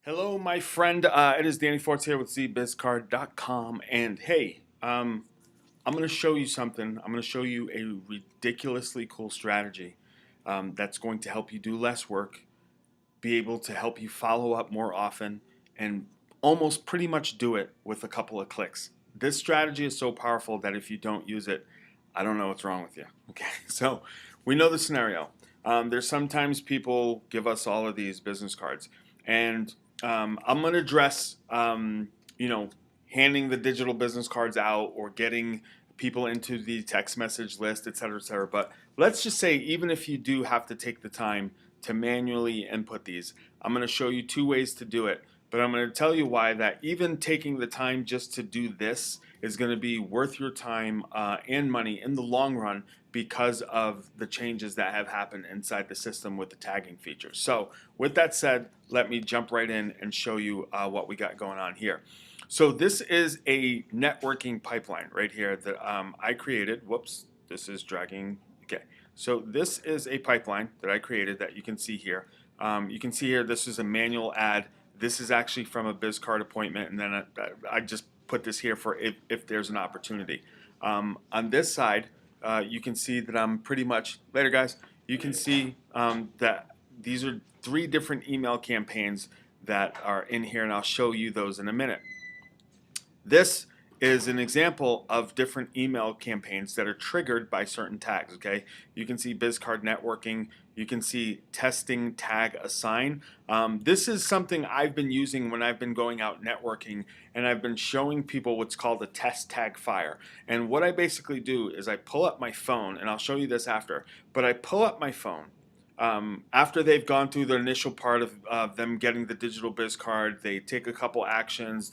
Hello, my friend. It is Danny Forts here with ZBizCard.com. And hey, I'm going to show you something. I'm going to show you a ridiculously cool strategy that's going to help you do less work, be able to help you follow up more often, and almost pretty much do it with a couple of clicks. This strategy is so powerful that if you don't use it, I don't know what's wrong with you. Okay, so we know the scenario. There's sometimes people give us all of these business cards, and I'm going to address, you know, handing the digital business cards out or getting people into the text message list, et cetera, et cetera. But let's just say, even if you do have to take the time to manually input these, I'm going to show you two ways to do it. But I'm going to tell you why that even taking the time just to do this is going to be worth your time and money in the long run because of the changes that have happened inside the system with the tagging features. So with that said, let me jump right in and show you what we got going on here. So this is a networking pipeline right here that I created. Whoops, this is dragging. Okay, so this is a pipeline that I created that you can see here. You can see here this is a manual ad. This is actually from a BizCard appointment, and then I just put this here for if there's an opportunity. On this side, you can see that I'm pretty much, later guys, you can see that these are 3 different email campaigns that are in here, and I'll show you those in a minute. This is an example of different email campaigns that are triggered by certain tags, okay? You can see BizCard networking, you can see testing tag assign. This is something I've been using when I've been going out networking, and I've been showing people what's called a test tag fire. And what I basically do is I pull up my phone, and I'll show you this after, but I pull up my phone after they've gone through the initial part of them getting the digital biz card. They take a couple actions.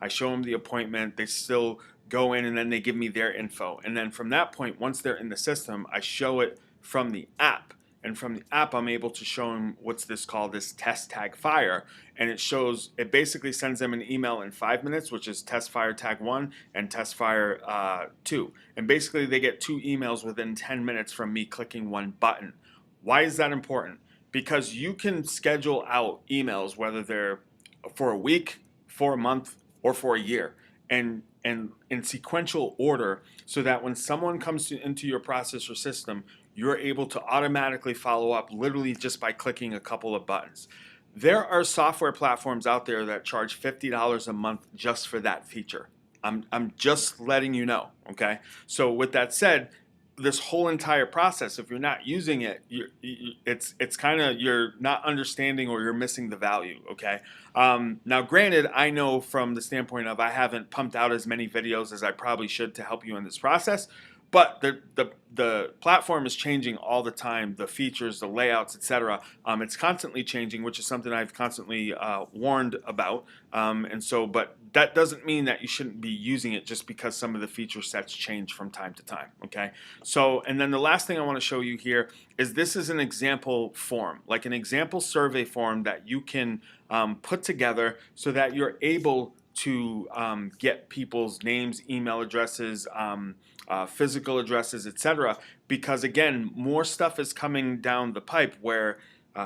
I show them the appointment. They still go in, and then they give me their info. And then from that point, once they're in the system, I show it from the app. And from the app, I'm able to show them what's this called, this test tag fire. And it basically sends them an email in 5 minutes, which is test fire tag 1 and test fire 2. And basically they get 2 emails within 10 minutes from me clicking one button. Why is that important? Because you can schedule out emails, whether they're for a week, for a month, or for a year, and in sequential order, so that when someone comes into your process or system, you're able to automatically follow up literally just by clicking a couple of buttons. There are software platforms out there that charge $50 a month just for that feature. I'm just letting you know, okay? So with that said, this whole entire process, if you're not using it, it's kind of, you're not understanding or you're missing the value, okay? Now granted, I know from the standpoint of I haven't pumped out as many videos as I probably should to help you in this process, but the platform is changing all the time, the features, the layouts, etc. It's constantly changing, which is something I've constantly warned about. But that doesn't mean that you shouldn't be using it just because some of the feature sets change from time to time, okay? So, and then the last thing I want to show you here is this is an example form, like an example survey form that you can put together so that you're able to get people's names, email addresses, physical addresses, etc. Because again, more stuff is coming down the pipe where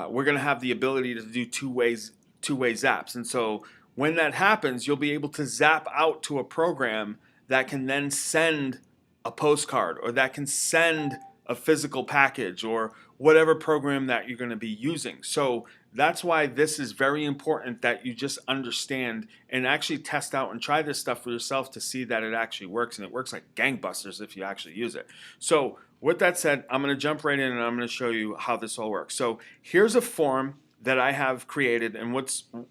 we're going to have the ability to do two-way zaps. And so when that happens, you'll be able to zap out to a program that can then send a postcard, or that can send a physical package, or whatever program that you're going to be using. So that's why this is very important that you just understand and actually test out and try this stuff for yourself to see that it actually works, and it works like gangbusters if you actually use it. So with that said, I'm going to jump right in and I'm going to show you how this all works. So here's a form that I have created, and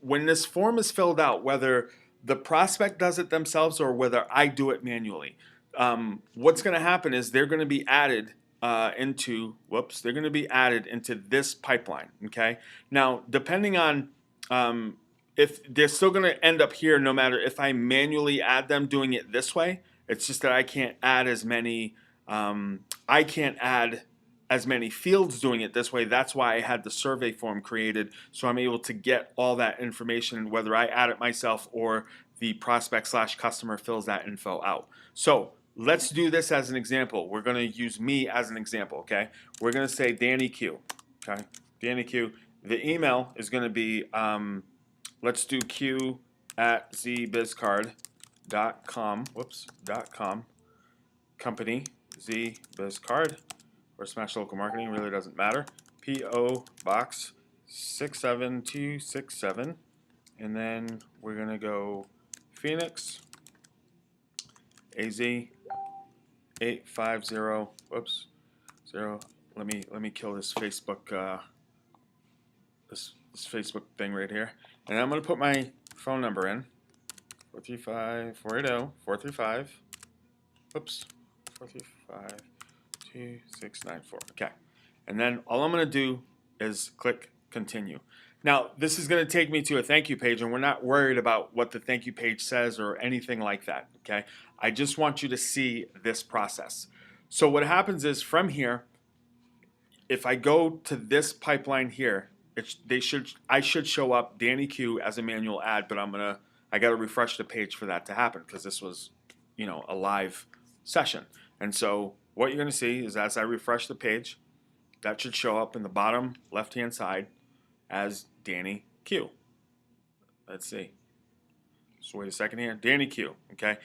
when this form is filled out, whether the prospect does it themselves or whether I do it manually, what's going to happen is they're going to be added they're going to be added into this pipeline, okay? Now, depending on if they're still going to end up here no matter if I manually add them doing it this way. It's just that I can't add as many fields doing it this way. That's why I had the survey form created, so I'm able to get all that information, whether I add it myself or the prospect/customer fills that info out. So let's do this as an example. We're going to use me as an example, okay? We're going to say Danny Q, okay? Danny Q. The email is going to be let's do q at zbizcard.com. Whoops, .com. Company zbizcard or Smash Local Marketing, really doesn't matter. P.O. Box 67267. And then we're gonna go Phoenix, AZ 850. Whoops, 0. Let me kill this Facebook this Facebook thing right here, and I'm gonna put my phone number in 435-480-435. Whoops, 435-2694. Okay, and then all I'm gonna do is click continue. Now, this is going to take me to a thank you page, and we're not worried about what the thank you page says or anything like that, okay? I just want you to see this process. So what happens is from here, if I go to this pipeline here, I should show up Danny Q as a manual ad, but I got to refresh the page for that to happen because this was, a live session. And so what you're going to see is as I refresh the page, that should show up in the bottom left-hand side as Danny Q. Let's see. Just wait a second here. Danny Q. Okay.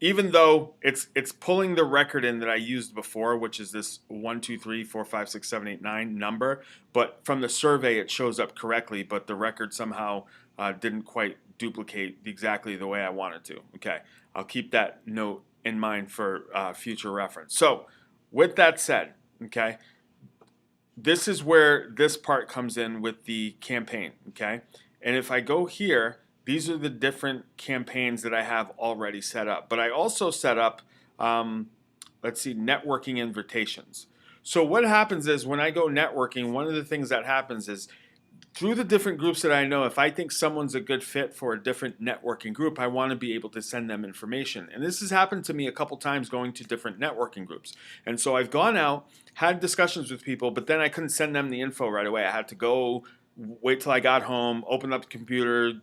Even though it's pulling the record in that I used before, which is this 1, 2, 3, 4, 5, 6, 7, 8, 9 number, but from the survey it shows up correctly, but the record somehow didn't quite duplicate exactly the way I wanted to. Okay. I'll keep that note in mind for future reference. So with that said, okay, this is where this part comes in with the campaign, okay? And if I go here, these are the different campaigns that I have already set up. But I also set up, let's see, networking invitations. So what happens is when I go networking, one of the things that happens is through the different groups that I know, if I think someone's a good fit for a different networking group, I want to be able to send them information. And this has happened to me a couple times going to different networking groups. And so I've gone out, had discussions with people, but then I couldn't send them the info right away. I had to go wait till I got home, open up the computer,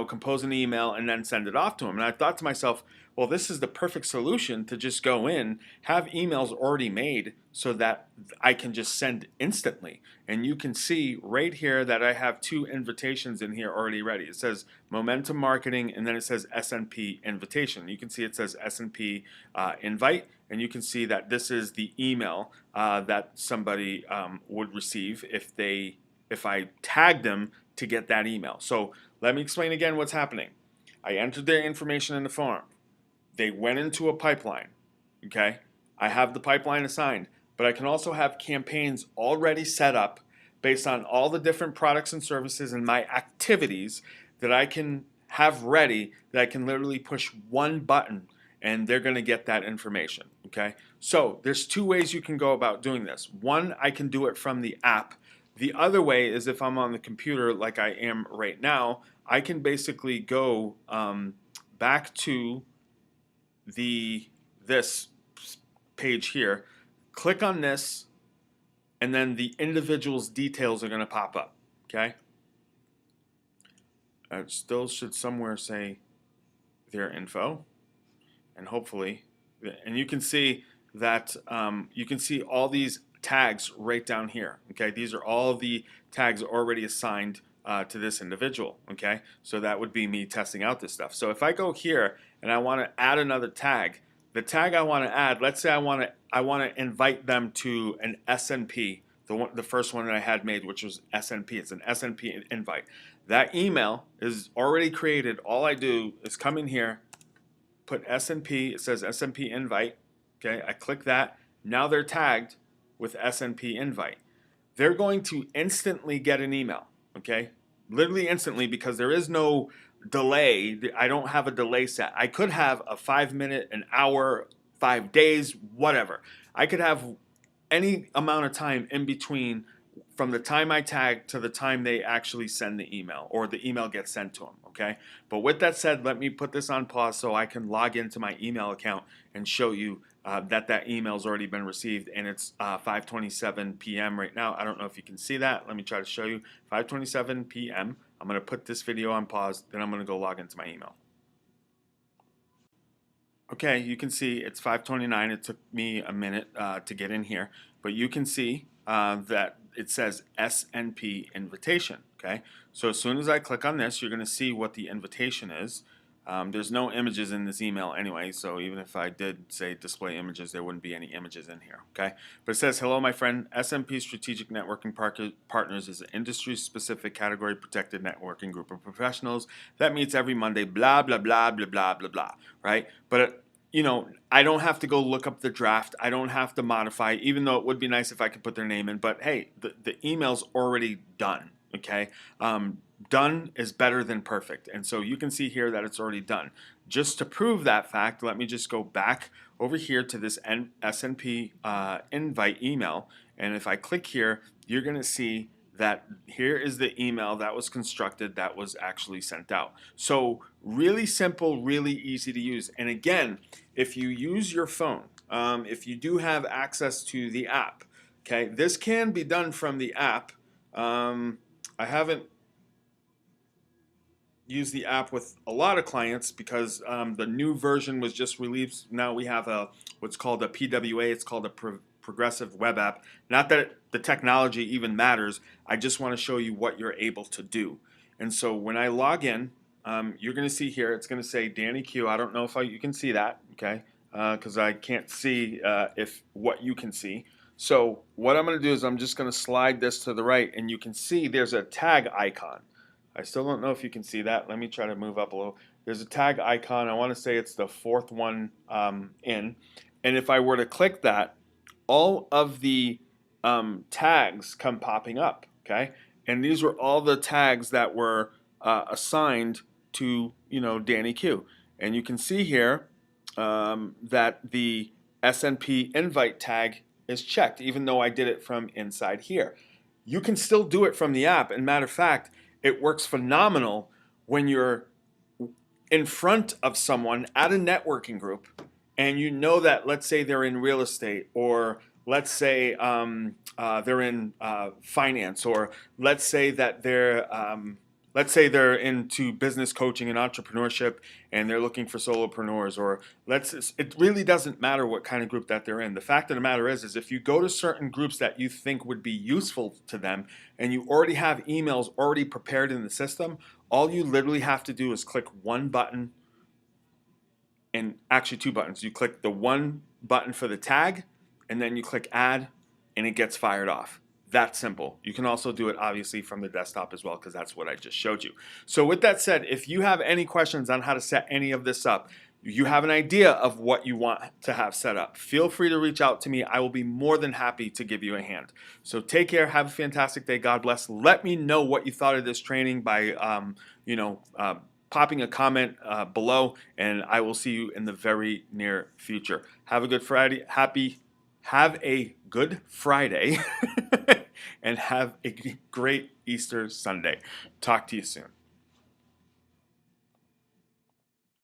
compose an email, and then send it off to them. And I thought to myself, well, this is the perfect solution to just go in, have emails already made so that I can just send instantly. And you can see right here that I have 2 invitations in here already ready. It says Momentum Marketing, and then it says SNP Invitation. You can see it says SNP Invite, and you can see that this is the email that somebody would receive if I tagged them to get that email. So let me explain again what's happening. I entered their information in the form. They went into a pipeline, okay? I have the pipeline assigned, but I can also have campaigns already set up based on all the different products and services and my activities that I can have ready that I can literally push one button and they're going to get that information, okay? So there's 2 ways you can go about doing this. One, I can do it from the app. The other way is if I'm on the computer like I am right now, I can basically go back to this page here, click on this, and then the individual's details are going to pop up, okay? It still should somewhere say their info, and hopefully, and you can see that you can see all these tags right down here, okay? These are all the tags already assigned to this individual, okay? So that would be me testing out this stuff. So if I go here and I want to add another tag, the tag I want to add, let's say I want to invite them to an SNP, the first one that I had made, which was SNP. It's an SNP invite. That email is already created. All I do is come in here, put SNP, it says SNP invite, okay? I click that. Now they're tagged with SNP invite. They're going to instantly get an email, okay? Literally instantly, because there is no delay. I don't have a delay set. I could have a 5 minute, an hour, 5 days, whatever. I could have any amount of time in between from the time I tag to the time they actually send the email or the email gets sent to them, okay? But with that said, let me put this on pause so I can log into my email account and show you that email's already been received, and it's 5:27 p.m. right now. I don't know if you can see that. Let me try to show you. 5:27 p.m. I'm going to put this video on pause, then I'm going to go log into my email. Okay, you can see it's 5:29. It took me a minute to get in here, but you can see that it says SNP invitation. Okay, so as soon as I click on this, you're going to see what the invitation is. There's no images in this email anyway, so even if I did say display images, there wouldn't be any images in here, okay? But it says, hello, my friend, SMP Strategic Networking Partners is an industry-specific category-protected networking group of professionals that meets every Monday, blah, blah, blah, blah, blah, blah, blah, right? But you know, I don't have to go look up the draft. I don't have to modify, even though it would be nice if I could put their name in. But hey, the email's already done, okay? Done is better than perfect. And so you can see here that it's already done. Just to prove that fact, let me just go back over here to this SNP invite email. And if I click here, you're going to see that here is the email that was constructed that was actually sent out. So really simple, really easy to use. And again, if you use your phone, if you do have access to the app, okay, this can be done from the app. I haven't used the app with a lot of clients because the new version was just released. Now we have what's called a PWA. It's called a progressive web app. Not that the technology even matters. I just want to show you what you're able to do. And so when I log in, you're going to see here, it's going to say Danny Q. I don't know if you can see that, okay? Because I can't see if what you can see. So what I'm going to do is I'm just going to slide this to the right, and you can see there's a tag icon. I still don't know if you can see that. Let me try to move up a little. There's a tag icon. I want to say it's the fourth one in. And if I were to click that, all of the tags come popping up, okay? And these were all the tags that were assigned to, Danny Q. And you can see here that the SNP invite tag is checked, even though I did it from inside here. You can still do it from the app. And matter of fact, it works phenomenal when you're in front of someone at a networking group and you know that, let's say they're in real estate, or let's say they're in finance, or let's say that they're into business coaching and entrepreneurship and they're looking for solopreneurs, or it really doesn't matter what kind of group that they're in. The fact of the matter is if you go to certain groups that you think would be useful to them and you already have emails already prepared in the system, all you literally have to do is click one button, and actually two buttons. You click the one button for the tag and then you click add and it gets fired off. That simple. You can also do it obviously from the desktop as well, because that's what I just showed you. So with that said, if you have any questions on how to set any of this up, you have an idea of what you want to have set up, feel free to reach out to me. I will be more than happy to give you a hand. So take care. Have a fantastic day. God bless. Let me know what you thought of this training by, popping a comment below, and I will see you in the very near future. Have a good Friday. Have a good Friday and have a great Easter Sunday. Talk to you soon.